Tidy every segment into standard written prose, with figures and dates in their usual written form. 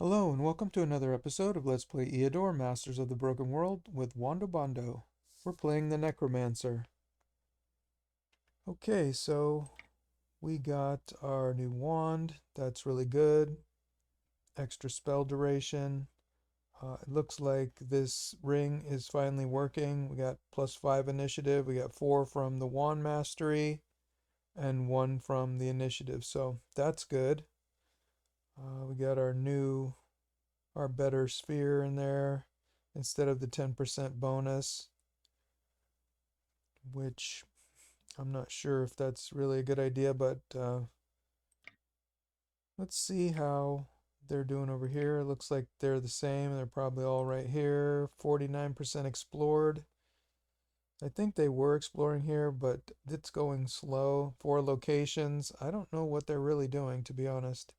Hello and welcome to another episode of Let's Play Eador, Masters of the Broken World with Wando Bondo. We're playing the Necromancer. Okay, so we got our new wand. That's really good. Extra spell duration. It looks like this ring is finally working. We got +5 initiative. We got 4 from the wand mastery and 1 from the initiative. So that's good. We got our better sphere in there instead of the 10% bonus, which I'm not sure if that's really a good idea, but let's see how they're doing over here. It looks like they're the same. They're probably all right here. 49% explored. I think they were exploring here, but it's going slow. 4 locations. I don't know what they're really doing, to be honest.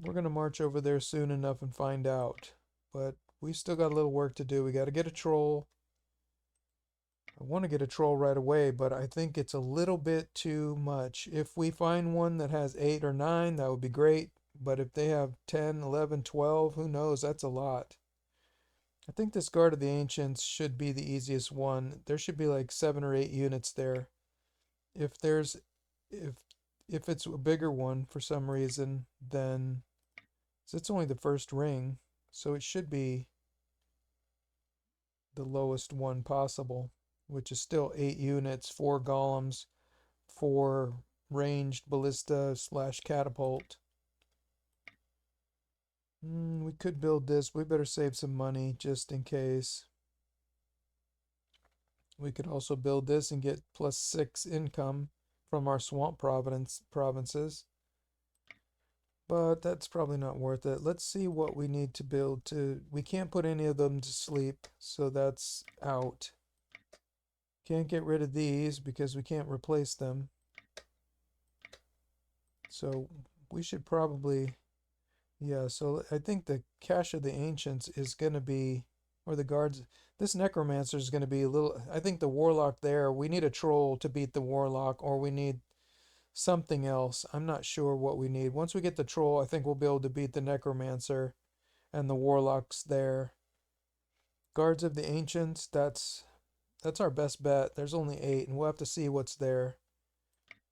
We're going to march over there soon enough and find out. But we still got a little work to do. We got to get a troll. I want to get a troll right away, but I think it's a little bit too much. If we find one that has 8 or 9, that would be great. But if they have 10, 11, 12, who knows? That's a lot. I think this Guard of the Ancients should be the easiest one. There should be like 7 or 8 units there. If there's if if it's a bigger one for some reason, then it's only the first ring, so it should be the lowest one possible, which is still 8 units, 4 golems, 4 ranged ballista slash catapult. We could build this. We better save some money just in case. We could also build this and get +6 income from our swamp provinces. But that's probably not worth it. Let's see what we need to build to... We can't put any of them to sleep, so that's out. Can't get rid of these because we can't replace them. So we should probably... Yeah, so I think the Cache of the Ancients is going to be... Or the guards... This Necromancer is going to be a little... I think the Warlock there, we need a troll to beat the Warlock, or we need something else. I'm not sure what we need. Once we get the troll, I think we'll be able to beat the Necromancer and the Warlocks there. Guards of the Ancients, that's our best bet. There's only 8, and we'll have to see what's there.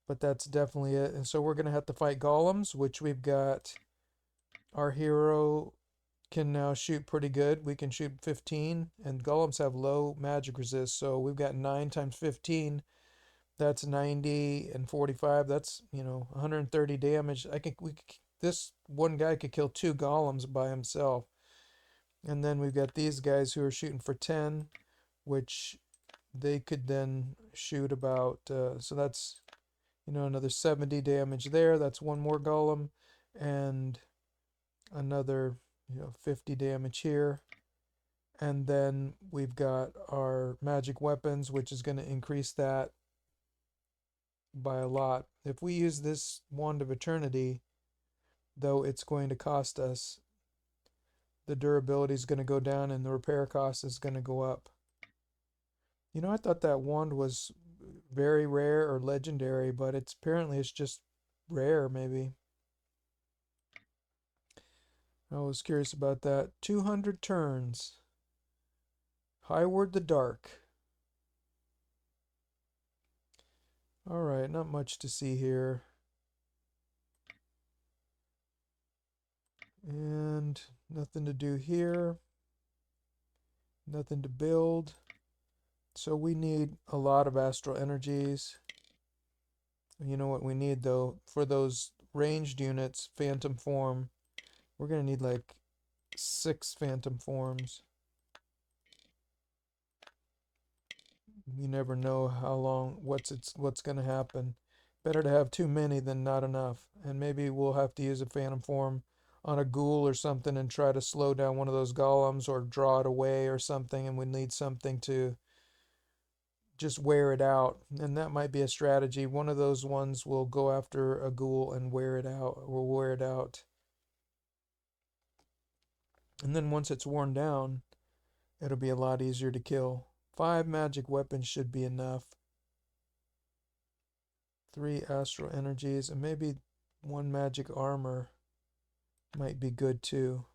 But that's definitely it. And so we're going to have to fight golems, which we've got... Our hero can now shoot pretty good. We can shoot 15, and golems have low magic resist, so we've got 9 times 15. That's 90 and 45. That's, 130 damage. This one guy could kill 2 golems by himself. And then we've got these guys who are shooting for 10, which they could then shoot about, so that's, another 70 damage there. That's one more golem, and another, 50 damage here. And then we've got our magic weapons, which is going to increase that by a lot. If we use this Wand of Eternity, though, it's going to cost us. The durability is going to go down and the repair cost is going to go up. I thought that wand was very rare or legendary, but apparently it's just rare, maybe. I was curious about that. 200 turns. Highward the Dark. Alright, not much to see here. And nothing to do here. Nothing to build. So we need a lot of astral energies. You know what we need, though? For those ranged units, phantom form, we're going to need like 6 phantom forms. You never know how long, what's going to happen. Better to have too many than not enough. And maybe we'll have to use a phantom form on a ghoul or something and try to slow down one of those golems or draw it away or something, and we need something to just wear it out. And that might be a strategy. One of those ones will go after a ghoul and wear it out. Will wear it out. And then once it's worn down, it'll be a lot easier to kill. 5 magic weapons should be enough. 3 astral energies, and maybe 1 magic armor. might be good too.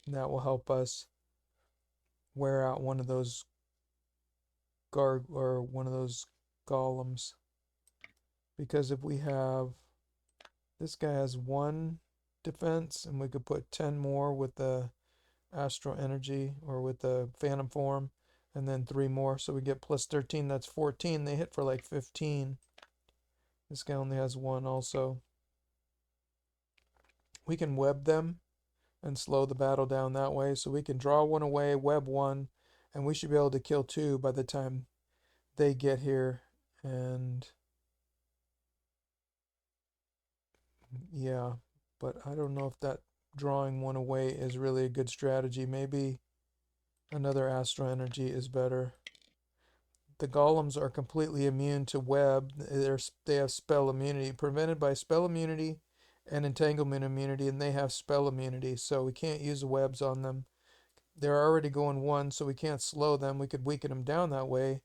And that will help us wear out one of those golems. Because if we have, this guy has 1 defense, and we could put 10 more with the astral energy or with the phantom form, and then 3 more, so we get plus 13. That's 14. They hit for like 15. This guy only has 1 also. We can web them and slow the battle down that way, so we can draw 1 away, web 1, and we should be able to kill 2 by the time they get here. And yeah, but I don't know if that drawing 1 away is really a good strategy. Maybe another astral energy is better. The golems are completely immune to web. They have spell immunity, prevented by spell immunity and entanglement immunity, and they have spell immunity, so we can't use webs on them. They're already going 1, so we can't slow them. We could weaken them down that way.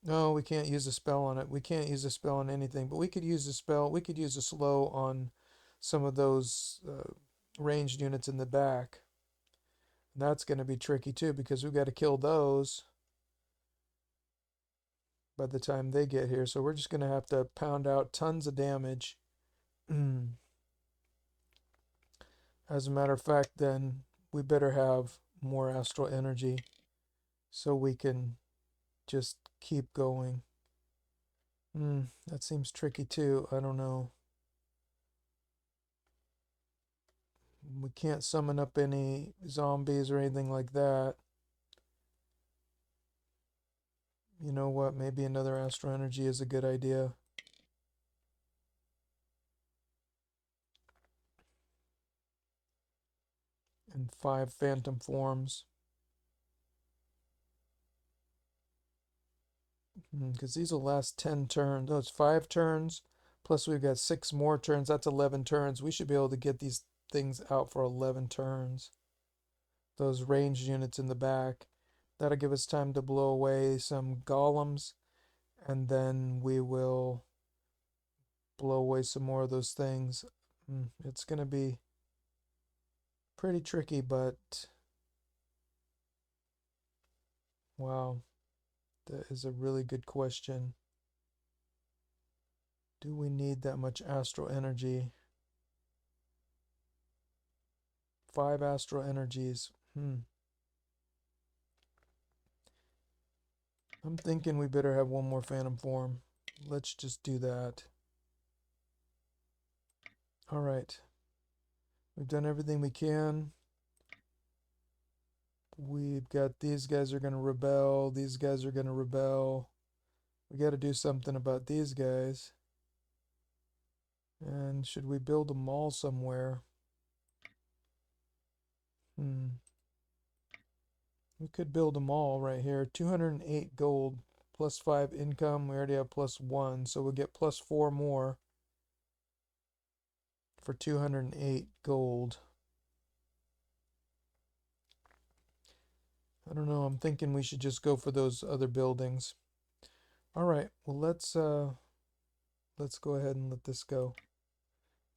No, we can't use a spell on it. We can't use a spell on anything, but we could use a spell. We could use a slow on some of those ranged units in the back. And that's going to be tricky too, because we've got to kill those by the time they get here. So we're just going to have to pound out tons of damage. As a matter of fact, then we better have more astral energy so we can just keep going. That seems tricky too. I don't know. We can't summon up any zombies or anything like that. You know what? Maybe another astral energy is a good idea. And 5 phantom forms. Because these will last 10 turns. Oh, it's 5 turns. Plus we've got 6 more turns. That's 11 turns. We should be able to get these things out for 11 turns. Those ranged units in the back. That'll give us time to blow away some golems. And then we will blow away some more of those things. It's going to be pretty tricky, but wow, that is a really good question. Do we need that much astral energy? 5 astral energies. I'm thinking we better have 1 more phantom form. Let's just do that. Alright. We've done everything we can. We've got these guys are going to rebel. These guys are going to rebel. We got to do something about these guys. And should we build a mall somewhere? We could build a mall right here. 208 gold plus 5 income. We already have plus 1, so we'll get plus 4 more for 208 gold. I don't know. I'm thinking we should just go for those other buildings. All right. Well, let's go ahead and let this go.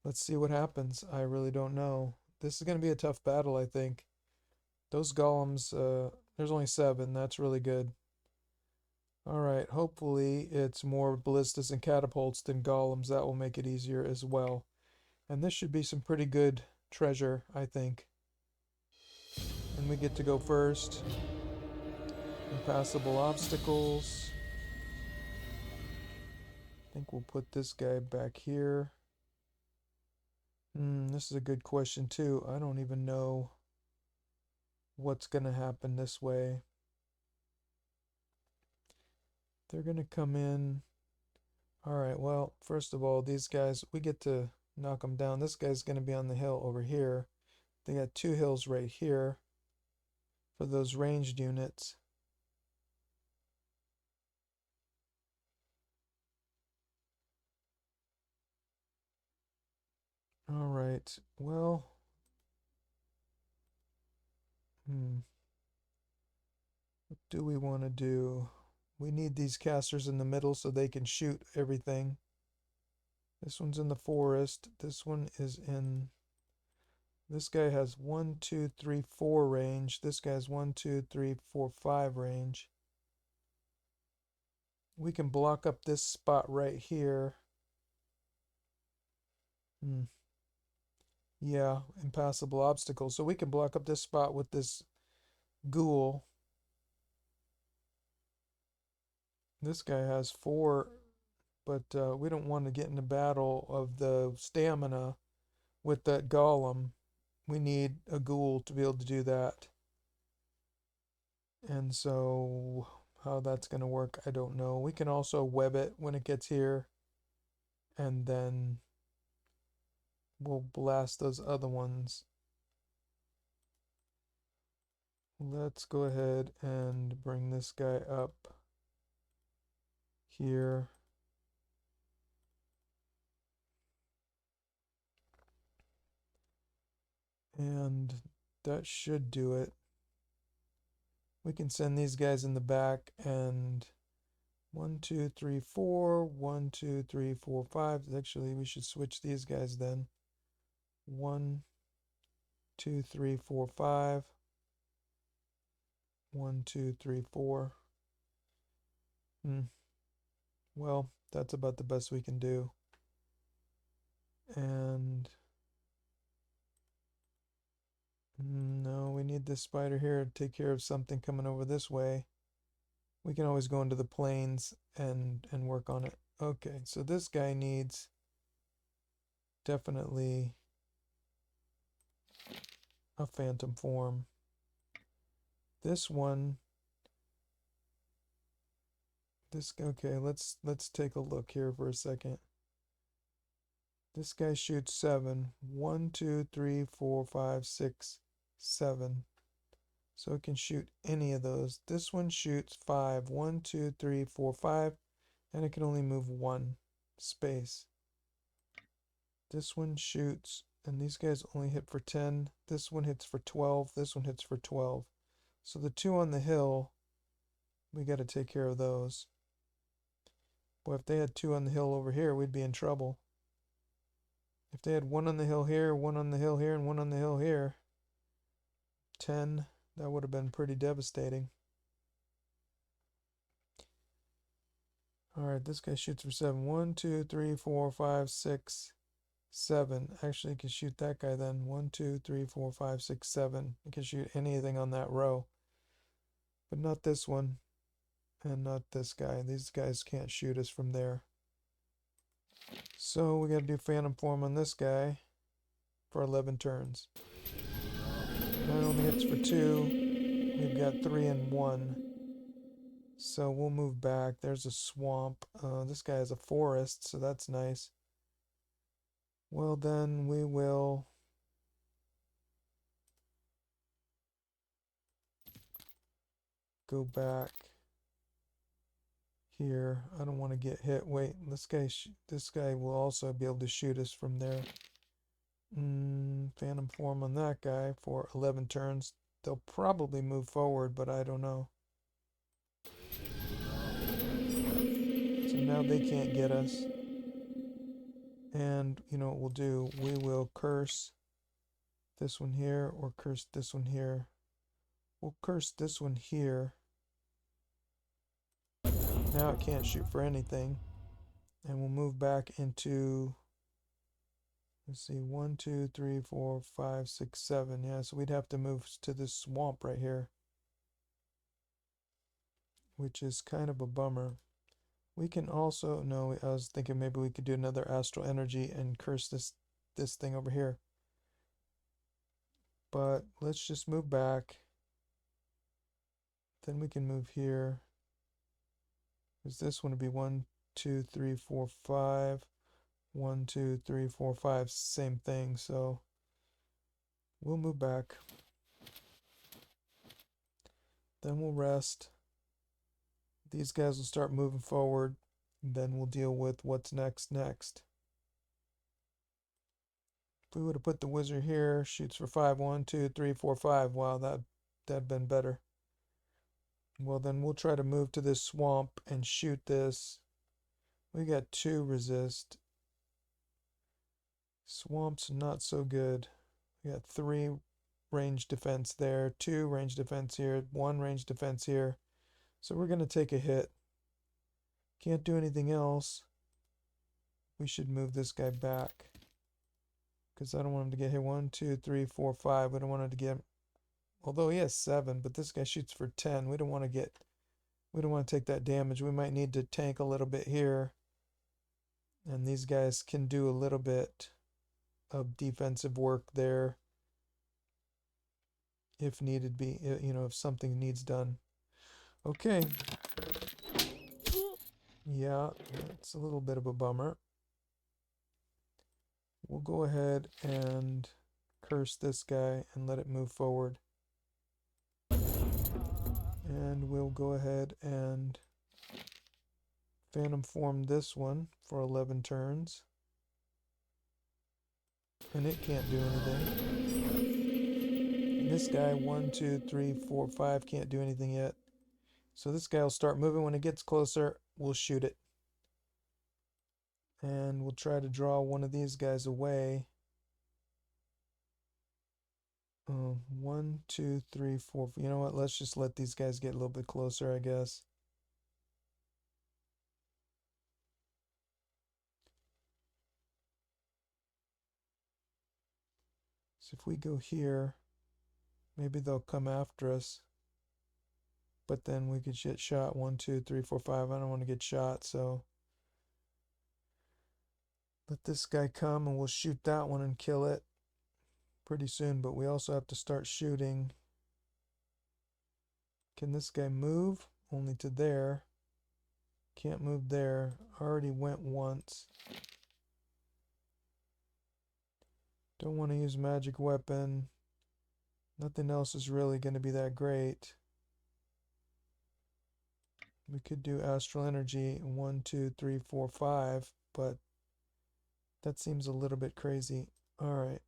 Let's see what happens. I really don't know. This is going to be a tough battle, I think. Those golems, there's only 7. That's really good. Alright, hopefully it's more ballistas and catapults than golems. That will make it easier as well. And this should be some pretty good treasure, I think. And we get to go first. Impassable obstacles. I think we'll put this guy back here. This is a good question too. I don't even know what's going to happen this way. They're going to come in. Alright, well, first of all, these guys, we get to knock them down. This guy's going to be on the hill over here. They got 2 hills right here for those ranged units. Alright, well, what do we want to do? We need these casters in the middle so they can shoot everything. This one's in the forest. This one is in This guy has 1, 2, 3, 4 range. This guy's 1, 2, 3, 4, 5 range. We can block up this spot right here. Yeah, impassable obstacle. So we can block up this spot with this ghoul. This guy has 4, but we don't want to get in the battle of the stamina with that golem. We need a ghoul to be able to do that. And so how that's going to work, I don't know. We can also web it when it gets here. And then we'll blast those other ones. Let's go ahead and bring this guy up here. And that should do it. We can send these guys in the back and 1, 2, 3, 4, 1, 2, 3, 4, 5. Actually, we should switch these guys then. 1, 2, 3, 4, 5. 1, 2, 3, 4. Well, that's about the best we can do. And no, we need this spider here to take care of something coming over this way. We can always go into the plains and work on it. Okay, so this guy needs definitely a phantom form. This one, okay, let's take a look here for a second. This guy shoots 7. 1, 2, 3, 4, 5, 6, 7. So it can shoot any of those. This one shoots 5. 1, 2, 3, 4, 5. And it can only move 1 space. This one shoots, and these guys only hit for 10. This one hits for 12. This one hits for 12. So the 2 on the hill, we got to take care of those. Boy, if they had 2 on the hill over here, we'd be in trouble. If they had 1 on the hill here, 1 on the hill here, and 1 on the hill here, 10, that would have been pretty devastating. Alright, this guy shoots for 7. 1, 2, 3, 4, 5, 6, 7. Actually, he can shoot that guy then. 1, 2, 3, 4, 5, 6, 7. He can shoot anything on that row. But not this one. And not this guy. These guys can't shoot us from there. So we gotta do phantom form on this guy for 11 turns. That only hits for 2. We've got 3 and 1. So we'll move back. There's a swamp. This guy has a forest, so that's nice. Well, then we will go back here. I don't want to get hit. Wait, this guy will also be able to shoot us from there. Phantom form on that guy for 11 turns. They'll probably move forward, but I don't know. So now they can't get us. And you know what we'll do? We will curse this one here or curse this one here. We'll curse this one here. Now it can't shoot for anything. And we'll move back into, let's see, 1, 2, 3, 4, 5, 6, 7. Yeah, so we'd have to move to this swamp right here, which is kind of a bummer. We can also, no, I was thinking maybe we could do another astral energy and curse this thing over here. But let's just move back. Then we can move here. Because this one would be 1, 2, 3, 4, 5. 1, 2, 3, 4, 5. Same thing. So we'll move back. Then we'll rest. These guys will start moving forward. Then we'll deal with what's next. If we would have put the wizard here, shoots for 5. 1, 2, 3, 4, 5. Wow, that'd been better. Well, then we'll try to move to this swamp and shoot this. We got 2 resist. Swamp's not so good. We got 3 range defense there, 2 range defense here, 1 range defense here. So we're going to take a hit. Can't do anything else. We should move this guy back, because I don't want him to get hit. 1, 2, 3, 4, 5. We don't want him to get, although he has 7, but this guy shoots for 10. We don't want to take that damage. We might need to tank a little bit here. And these guys can do a little bit of defensive work there if needed be, if something needs done. Okay. Yeah, it's a little bit of a bummer. We'll go ahead and curse this guy and let it move forward. And we'll go ahead and phantom form this one for 11 turns. And it can't do anything. And this guy, 1, 2, 3, 4, 5, can't do anything yet. So this guy will start moving. When it gets closer, we'll shoot it. And we'll try to draw one of these guys away. 1, 2, 3, 4. You know what? Let's just let these guys get a little bit closer, I guess. So if we go here, maybe they'll come after us. But then we could get shot. 1, 2, 3, 4, 5. I don't want to get shot, so let this guy come and we'll shoot that one and kill it pretty soon. But we also have to start shooting. Can this guy move? Only to there. Can't move there. Already went once. Don't want to use magic weapon. Nothing else is really going to be that great. We could do astral energy 1, 2, 3, 4, 5, but that seems a little bit crazy. Alright.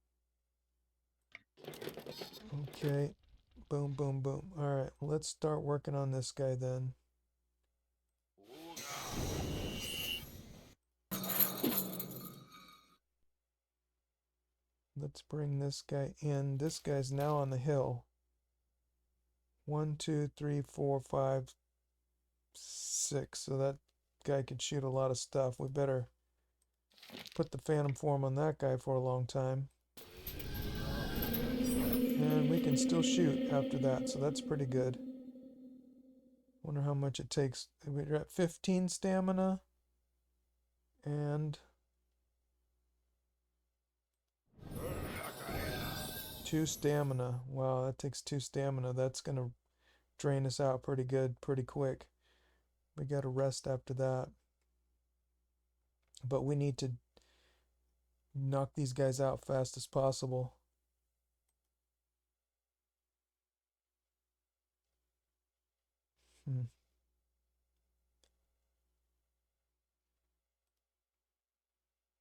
Okay. Boom, boom, boom. Alright, let's start working on this guy then. Let's bring this guy in. This guy's now on the hill. 1, 2, 3, 4, 5, 6. So that guy could shoot a lot of stuff. We better put the phantom form on that guy for a long time. And we can still shoot after that, so that's pretty good. Wonder how much it takes. We're at 15 stamina. And 2 stamina. Wow, that takes 2 stamina. That's going to drain us out pretty good, pretty quick. We got to rest after that. But we need to knock these guys out fast as possible.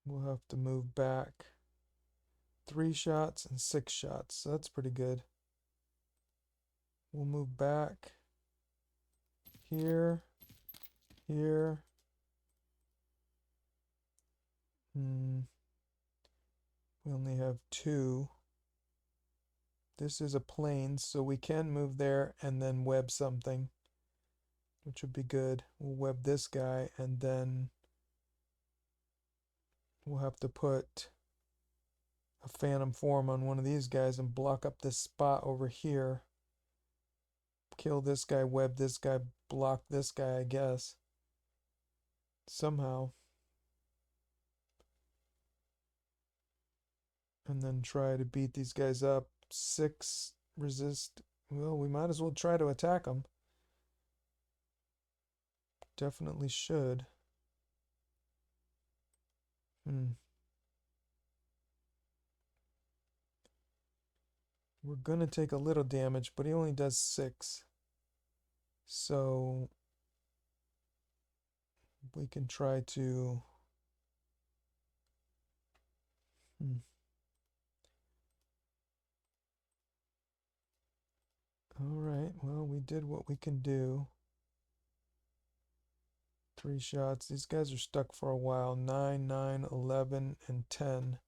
We'll have to move back 3 shots and 6 shots. So that's pretty good. We'll move back here, here. We only have 2. This is a plane, so we can move there and then web something, which would be good. We'll web this guy, and then we'll have to put a phantom form on one of these guys and block up this spot over here. Kill this guy, web this guy, block this guy, I guess. Somehow. And then try to beat these guys up. 6 resist. Well, we might as well try to attack them. Definitely should. We're gonna take a little damage, but he only does 6. So we can try to Alright, well, we did what we can do. 3 shots. These guys are stuck for a while. 9, 9, 11, and 10.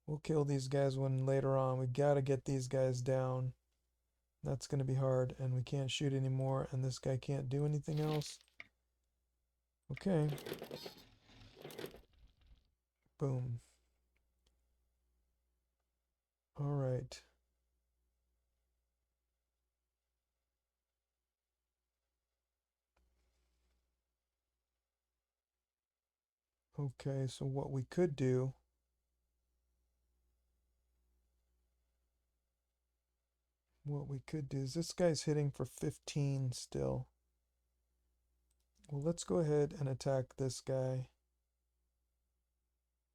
We'll kill these guys one later on. We gotta get these guys down. That's gonna be hard, and we can't shoot anymore, and this guy can't do anything else. Okay. Boom. Alright. Okay, so what we could do is this guy's hitting for 15 still. Well, let's go ahead and attack this guy,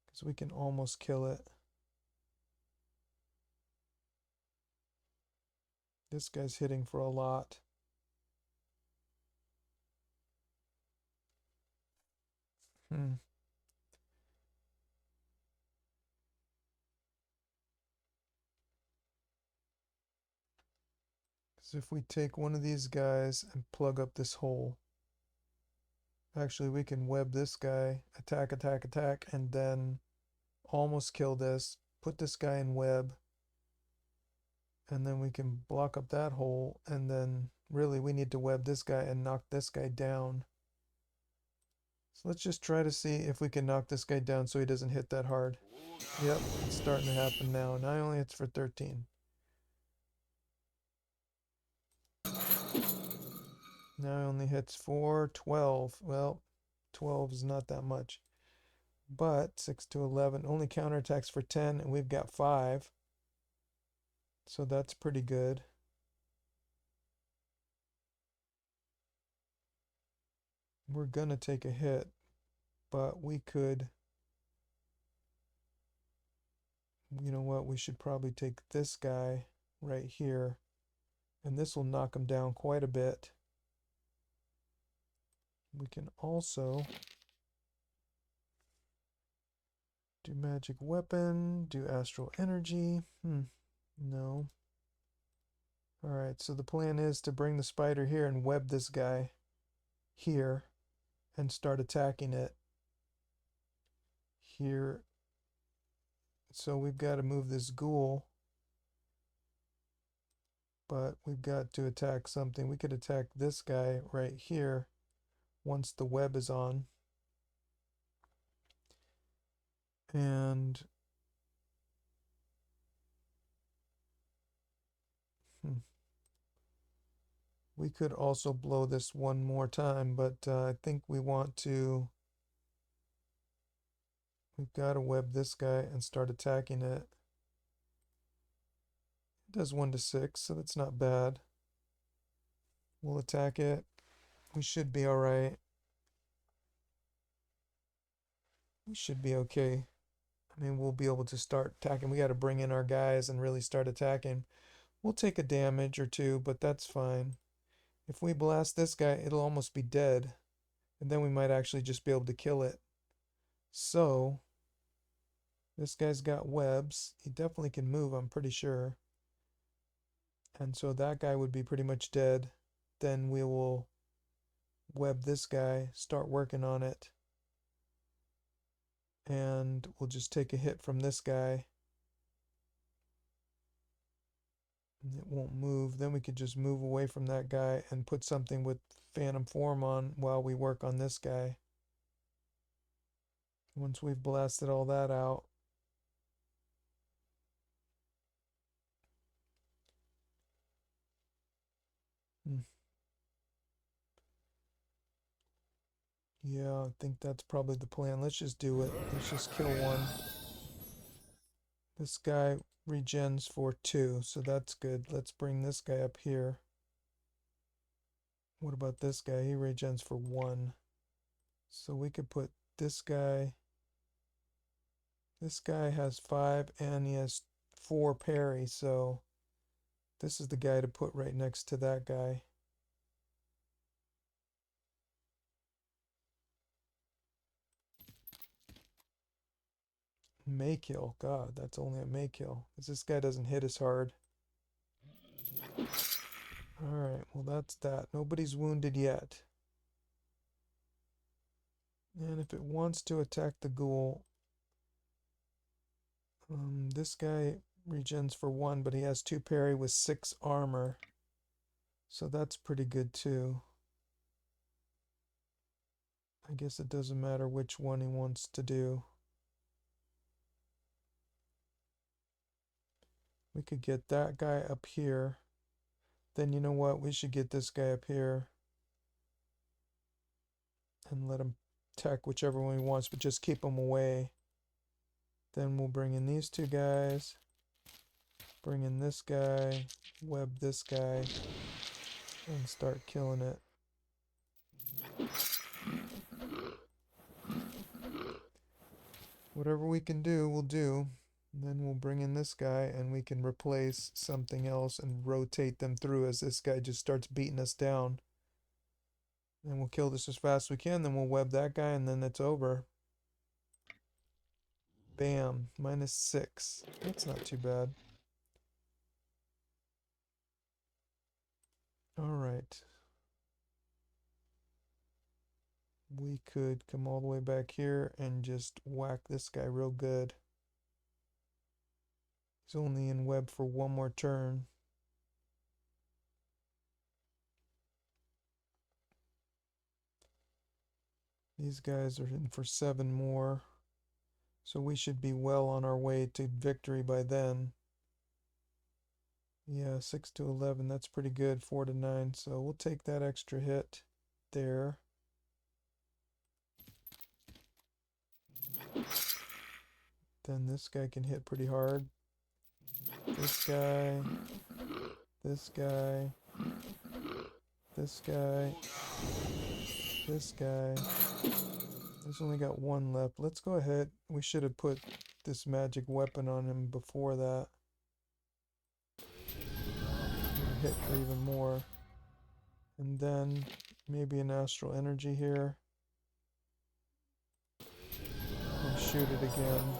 because we can almost kill it. This guy's hitting for a lot. Because if we take one of these guys and plug up this hole, actually we can web this guy, attack, attack, attack, and then almost kill this, put this guy in web, and then we can block up that hole, and then really we need to web this guy and knock this guy down. So let's just try to see if we can knock this guy down so he doesn't hit that hard. Yep, it's starting to happen now. Now he only hits for 13. Now he only hits for 12. Well, 12 is not that much. But 6 to 11 only counterattacks for 10, and we've got 5. So that's pretty good. We're gonna take a hit, but we could, you know what, we should probably take this guy right here, and this will knock him down quite a bit. We can also do magic weapon, do astral energy. No. Alright, so the plan is to bring the spider here and web this guy here and start attacking it here. So we've got to move this ghoul, but we've got to attack something. We could attack this guy right here once the web is on. And we could also blow this one more time, but I think we want to, we've got to web this guy and start attacking it. It does 1 to 6, so that's not bad. We'll attack it. We should be alright. We should be okay. I mean, we'll be able to start attacking. We got to bring in our guys and really start attacking. We'll take a damage or two, but that's fine. If we blast this guy, it'll almost be dead. And then we might actually just be able to kill it. So, this guy's got webs. He definitely can move, I'm pretty sure. And so that guy would be pretty much dead. Then we will web this guy, start working on it. And we'll just take a hit from this guy. It won't move. Then we could just move away from that guy and put something with phantom form on while we work on this guy. Once we've blasted all that out, yeah, I think that's probably the plan. Let's just do it. Let's just kill one. This guy regens for 2, so that's good. Let's bring this guy up here. What about this guy? He regens for 1. So we could put this guy. This guy has 5 and he has 4 parry, so this is the guy to put right next to that guy. May kill. God, that's only a may kill, because this guy doesn't hit as hard. Alright, well that's that. Nobody's wounded yet. And if it wants to attack the ghoul, This guy regens for 1, but he has 2 parry with 6 armor. So that's pretty good too. I guess it doesn't matter which one he wants to do. We could get that guy up here. Then you know what? We should get this guy up here. And let him attack whichever one he wants, but just keep him away. Then we'll bring in these 2 guys. Bring in this guy. Web this guy. And start killing it. Whatever we can do, we'll do. And then we'll bring in this guy and we can replace something else and rotate them through as this guy just starts beating us down. And we'll kill this as fast as we can, then we'll web that guy and then it's over. Bam, -6. That's not too bad. Alright. We could come all the way back here and just whack this guy real good. He's only in web for 1 more turn. These guys are in for 7 more. So we should be well on our way to victory by then. Yeah, 6 to 11, that's pretty good. 4 to 9, so we'll take that extra hit there. Then this guy can hit pretty hard. This guy. This guy. This guy. This guy. There's only got 1 left. Let's go ahead. We should have put this magic weapon on him before that. Hit for even more. And then maybe an astral energy here. And shoot it again.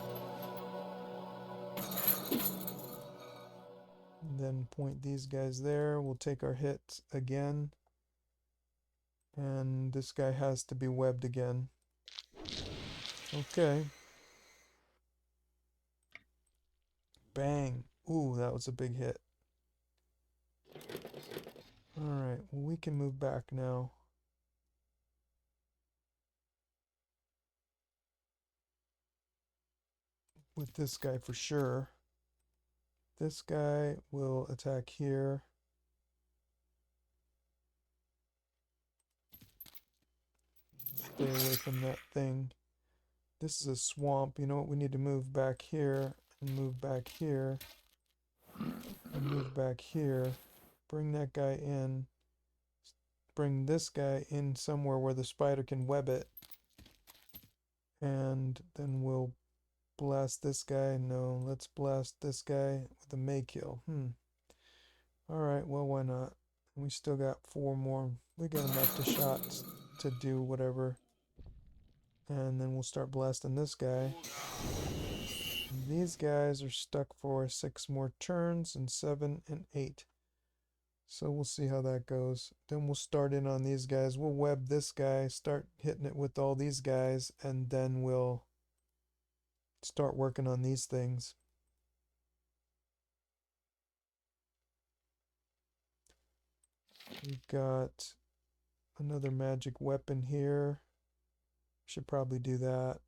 And then point these guys there. We'll take our hit again. And this guy has to be webbed again. Okay. Bang. Ooh, that was a big hit. Alright, well, we can move back now. With this guy for sure. This guy will attack here. Stay away from that thing. This is a swamp. You know what? We need to move back here and move back here and move back here. Bring that guy in. Bring this guy in somewhere where the spider can web it. And then we'll blast this guy. No, let's blast this guy with a Maykill. Alright, well, why not? We still got 4 more. We got enough to shots to do whatever. And then we'll start blasting this guy. These guys are stuck for 6 more turns, and 7 and 8. So we'll see how that goes. Then we'll start in on these guys. We'll web this guy, start hitting it with all these guys, and then we'll start working on these things. We've got another magic weapon here. Should probably do that.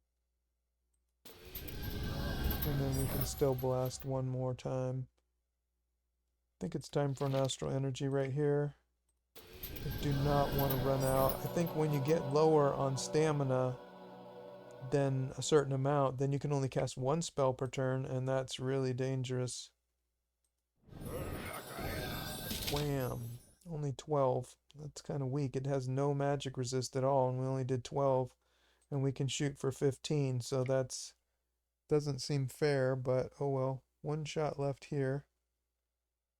And then we can still blast 1 more time. I think it's time for an astral energy right here. I do not want to run out. I think when you get lower on stamina than a certain amount, then you can only cast 1 spell per turn, and that's really dangerous. Wham! Only 12. That's kind of weak. It has no magic resist at all, and we only did 12. And we can shoot for 15, so that's doesn't seem fair, but oh well. 1 shot left here.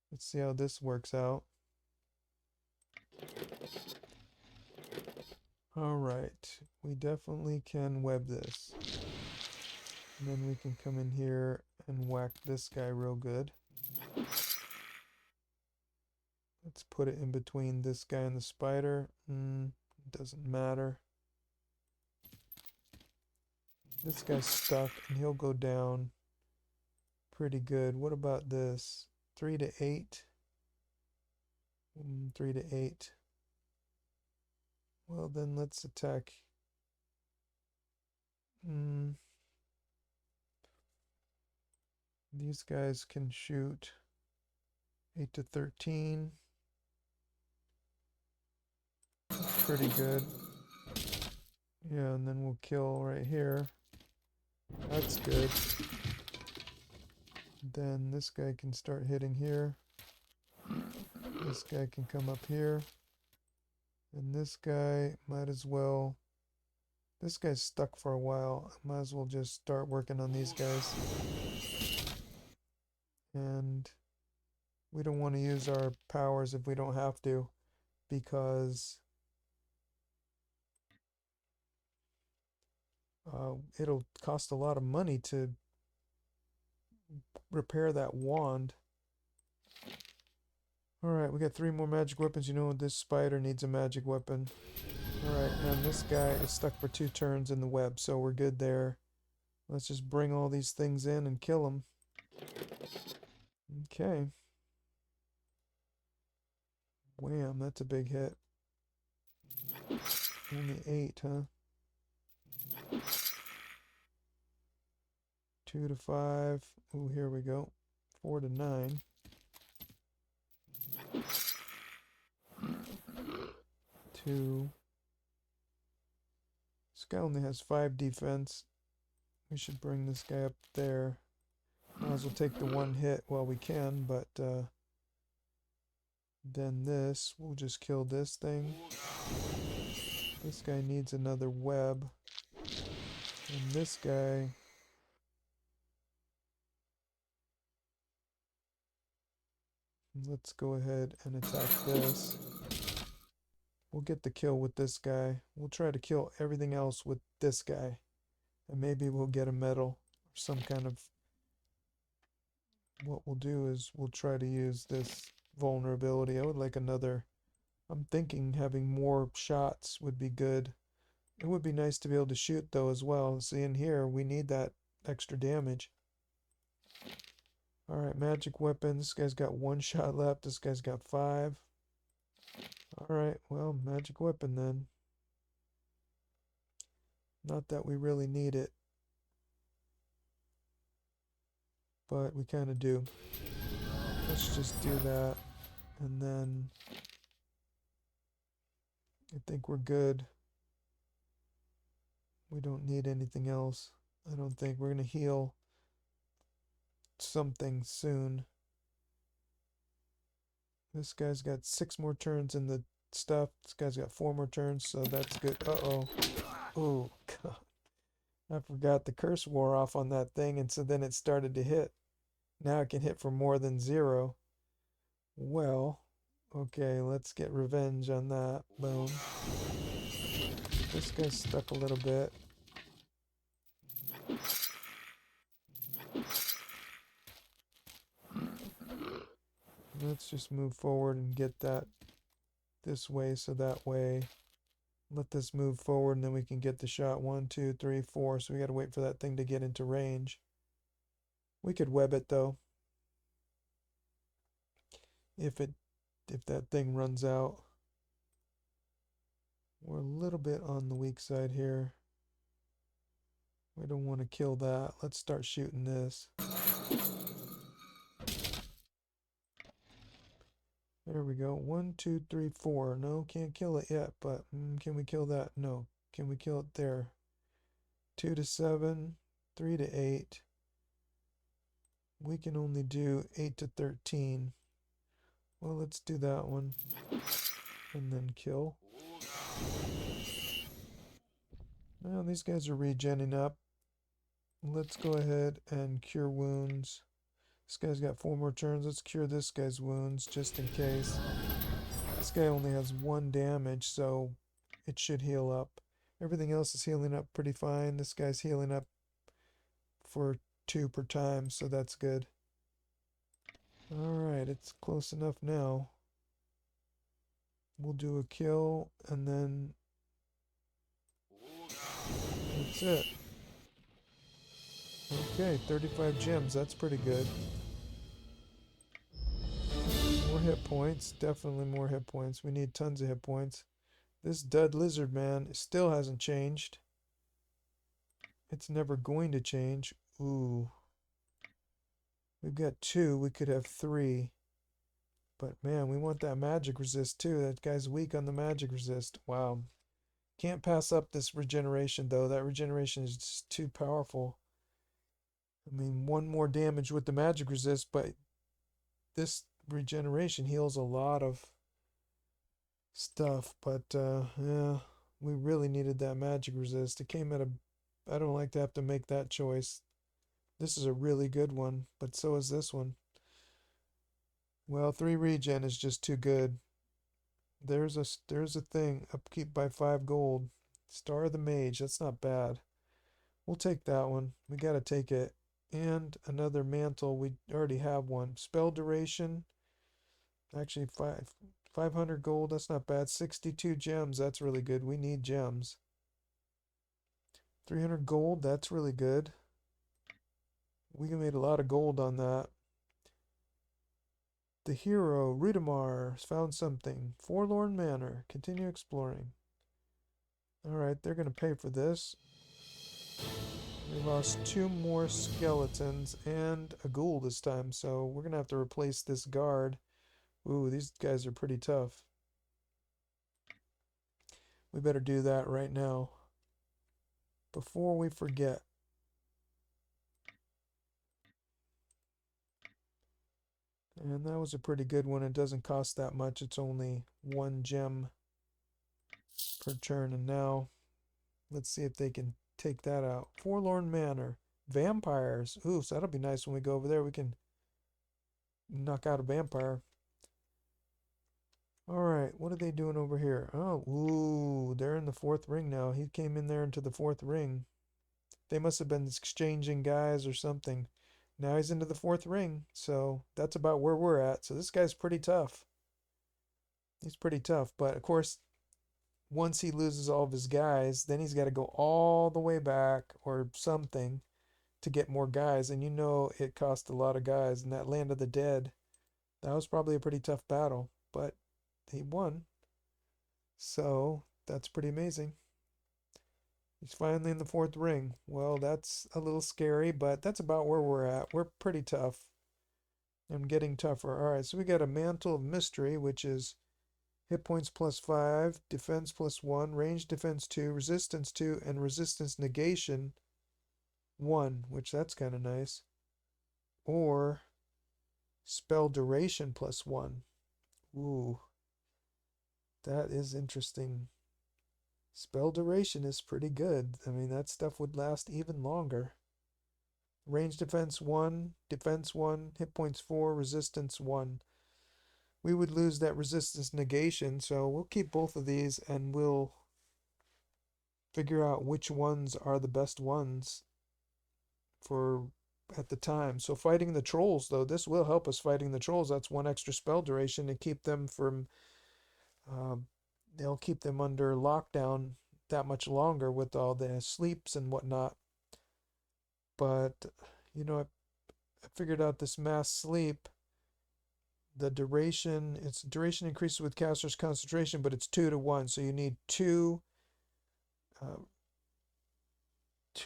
Let's see how this works out. Alright, we definitely can web this. And then we can come in here and whack this guy real good. Let's put it in between this guy and the spider. Doesn't matter. This guy's stuck and he'll go down. pretty good. What about this? 3 to 8. 3 to 8. Well, then let's attack. These guys can shoot 8 to 13. That's pretty good. Yeah, and then we'll kill right here. That's good. Then this guy can start hitting here. This guy can come up here. And this guy might as well... This guy's stuck for a while. I might as well just start working on these guys. And we don't want to use our powers if we don't have to, because it'll cost a lot of money to repair that wand. Alright, we got 3 more magic weapons. You know, this spider needs a magic weapon. Alright, and this guy is stuck for 2 turns in the web, so we're good there. Let's just bring all these things in and kill them. Okay. Wham, that's a big hit. Only 8, huh? 2 to 5. Ooh, here we go. 4 to 9. 2. This guy only has 5 defense. We should bring this guy up there. Might as well take the 1 hit while we can, but then this, we'll just kill this thing. This guy needs another web. And this guy... Let's go ahead and attack this. We'll get the kill with this guy. We'll try to kill everything else with this guy. And maybe we'll get a medal or some kind of... What we'll do is we'll try to use this vulnerability. I would like another... I'm thinking having more shots would be good. It would be nice to be able to shoot though as well. See, in here we need that extra damage. Alright, magic weapons. This guy's got 1 shot left. This guy's got 5. Alright, well, magic weapon then. Not that we really need it, but we kind of do. Let's just do that, and then I think we're good. We don't need anything else. I don't think. We're going to heal something soon. This guy's got 6 more turns in the stuff. This guy's got 4 more turns, so that's good. Uh-oh. Oh, God. I forgot the curse wore off on that thing, and so then it started to hit. Now it can hit for more than 0. Well, okay, let's get revenge on that. Boom. This guy's stuck a little bit. Let's just move forward and get that this way, so that way let this move forward and then we can get the shot. 1, 2, 3, 4. So we gotta wait for that thing to get into range. We could web it though. If that thing runs out. We're a little bit on the weak side here. We don't want to kill that. Let's start shooting this. There we go. 1, 2, 3, 4. No, can't kill it yet, but can we kill that? No. Can we kill it there? 2 to 7, 3 to 8. We can only do 8 to 13. Well, let's do that one. And then kill. Well, these guys are regenning up. Let's go ahead and cure wounds. This guy's got 4 more turns. Let's cure this guy's wounds just in case. This guy only has 1 damage, so it should heal up. Everything else is healing up pretty fine. This guy's healing up for 2 per time, so that's good. Alright, it's close enough now. We'll do a kill, and then that's it. Okay, 35 gems. That's pretty good. More hit points. Definitely more hit points. We need tons of hit points. This dud lizard man still hasn't changed. It's never going to change. Ooh. We've got 2. We could have 3. But man, we want that magic resist too. That guy's weak on the magic resist. Wow. Can't pass up this regeneration though. That regeneration is just too powerful. I mean, 1 more damage with the magic resist, but this regeneration heals a lot of stuff. But yeah, we really needed that magic resist. It came at a... I don't like to have to make that choice. This is a really good one, but so is this one. Well, 3 regen is just too good. There's a thing. Upkeep by 5 gold. Star of the Mage. That's not bad. We'll take that one. We gotta take it. And another mantle. We already have one. Spell duration. Actually, 500 gold. That's not bad. 62 gems. That's really good. We need gems. 300 gold. That's really good. We made a lot of gold on that. The hero, Rudimar, found something. Forlorn Manor. Continue exploring. Alright, they're going to pay for this. We lost 2 more skeletons and a ghoul this time, so we're going to have to replace this guard. Ooh, these guys are pretty tough. We better do that right now, before we forget. And that was a pretty good one. It doesn't cost that much. It's only 1 gem per turn. And now, let's see if they can take that out. Forlorn Manor. Vampires. Ooh, so that'll be nice when we go over there. We can knock out a vampire. Alright, what are they doing over here? Oh, ooh, they're in the 4th ring now. He came in there into the 4th ring. They must have been exchanging guys or something. Now he's into the 4th ring, so that's about where we're at. So this guy's pretty tough. He's pretty tough, but of course, once he loses all of his guys, then he's got to go all the way back or something to get more guys. And you know it cost a lot of guys. In that Land of the Dead, that was probably a pretty tough battle, but he won. So that's pretty amazing. He's finally in the 4th ring. Well, that's a little scary, but that's about where we're at. We're pretty tough. I'm getting tougher. Alright, so we got a Mantle of Mystery, which is hit points plus 5, defense plus 1, range defense 2, resistance 2, and resistance negation 1, which that's kind of nice. Or spell duration plus 1. Ooh, that is interesting. Spell duration is pretty good. I mean, that stuff would last even longer. Range defense 1, defense 1, hit points 4, resistance 1. We would lose that resistance negation, so we'll keep both of these and we'll figure out which ones are the best ones for at the time. So fighting the trolls, though, this will help us fighting the trolls. That's 1 extra spell duration to keep them from... they'll keep them under lockdown that much longer with all the sleeps and whatnot. But, you know, I figured out this mass sleep, the duration, its duration increases with caster's concentration, but it's 2 to 1. So you need 2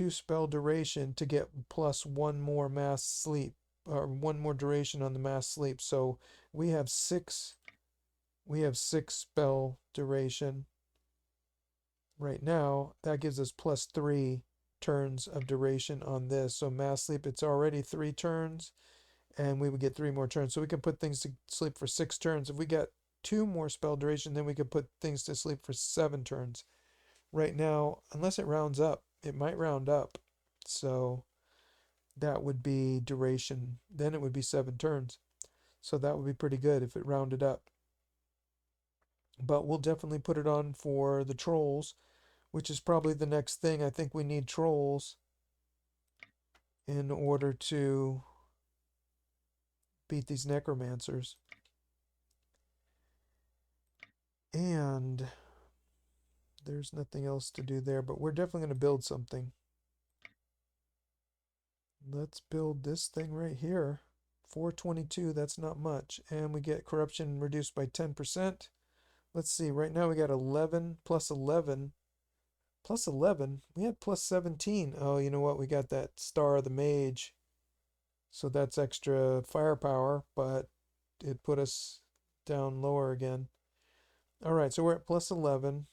spell duration to get plus 1 more mass sleep, or 1 more duration on the mass sleep. So we have 6 spell duration right now. That gives us plus 3 turns of duration on this. So mass sleep, it's already 3 turns, and we would get 3 more turns. So we can put things to sleep for 6 turns. If we get 2 more spell duration, then we could put things to sleep for 7 turns. Right now, unless it rounds up, it might round up. So that would be duration. Then it would be 7 turns. So that would be pretty good if it rounded up. But we'll definitely put it on for the trolls, which is probably the next thing. I think we need trolls in order to beat these necromancers. And there's nothing else to do there, but we're definitely going to build something. Let's build this thing right here. 422, that's not much. And we get corruption reduced by 10%. Let's see, right now we got 11 plus 11. Plus 11? We had plus 17. Oh, you know what? We got that Star of the Mage. So that's extra firepower, but it put us down lower again. All right, so we're at plus 11.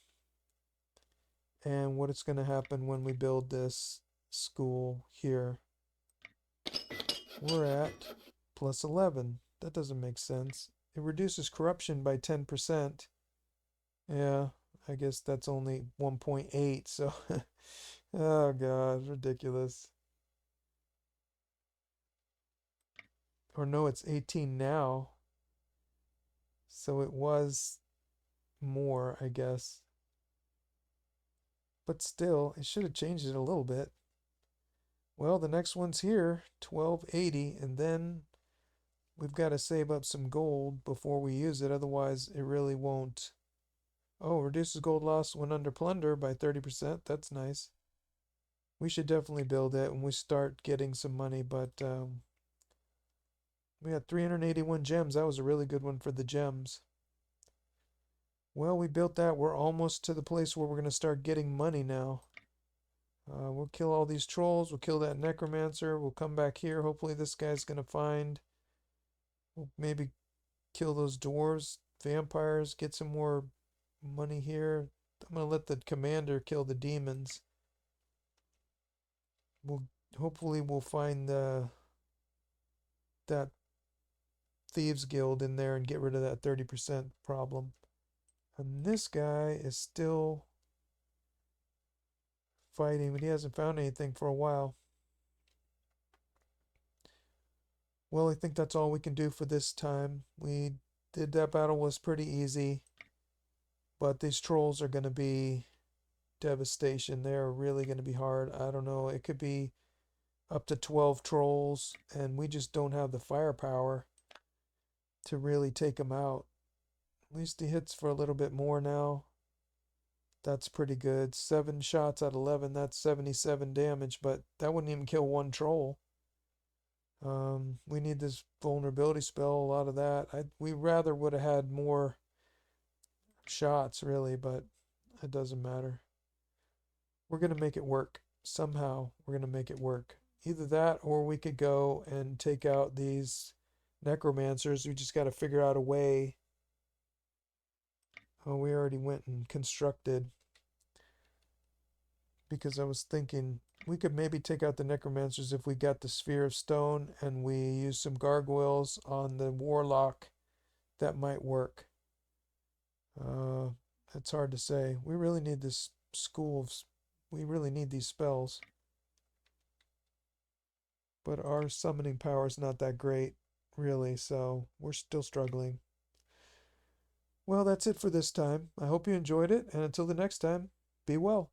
And what is going to happen when we build this school here? We're at plus 11. That doesn't make sense. It reduces corruption by 10%. Yeah, I guess that's only 1.8, so oh god, ridiculous. Or no, it's 18 now. So it was more, I guess. But still, it should have changed it a little bit. Well, the next one's here, 1280, and then we've got to save up some gold before we use it, otherwise it really won't. Oh, reduces gold loss when under plunder by 30%. That's nice. We should definitely build it when we start getting some money, but we had 381 gems. That was a really good one for the gems. Well, we built that. We're almost to the place where we're going to start getting money now. We'll kill all these trolls. We'll kill that necromancer. We'll come back here. Hopefully this guy's going to find. We'll maybe kill those dwarves, vampires, get some more money here. I'm going to let the commander kill the demons. Hopefully we'll find that thieves guild in there and get rid of that 30% problem. And this guy is still fighting, but he hasn't found anything for a while. Well, I think that's all we can do for this time. We did that battle, was pretty easy, but these trolls are going to be devastation. They're really going to be hard. I don't know, it could be up to 12 trolls, and we just don't have the firepower to really take them out. At least he hits for a little bit more now. That's pretty good. 7 shots at 11, that's 77 damage, but that wouldn't even kill one troll. We need this vulnerability spell, a lot of that. We rather would have had more shots, really, but it doesn't matter. We're going to make it work. Somehow, we're going to make it work. Either that, or we could go and take out these necromancers. We just got to figure out a way. Oh, we already went and constructed. Because I was thinking we could maybe take out the necromancers if we got the sphere of stone and we use some gargoyles on the warlock. That might work. It's hard to say. We really need this school of, we really need these spells. But our summoning power is not that great, really, so we're still struggling. Well, that's it for this time. I hope you enjoyed it, and until the next time, be well.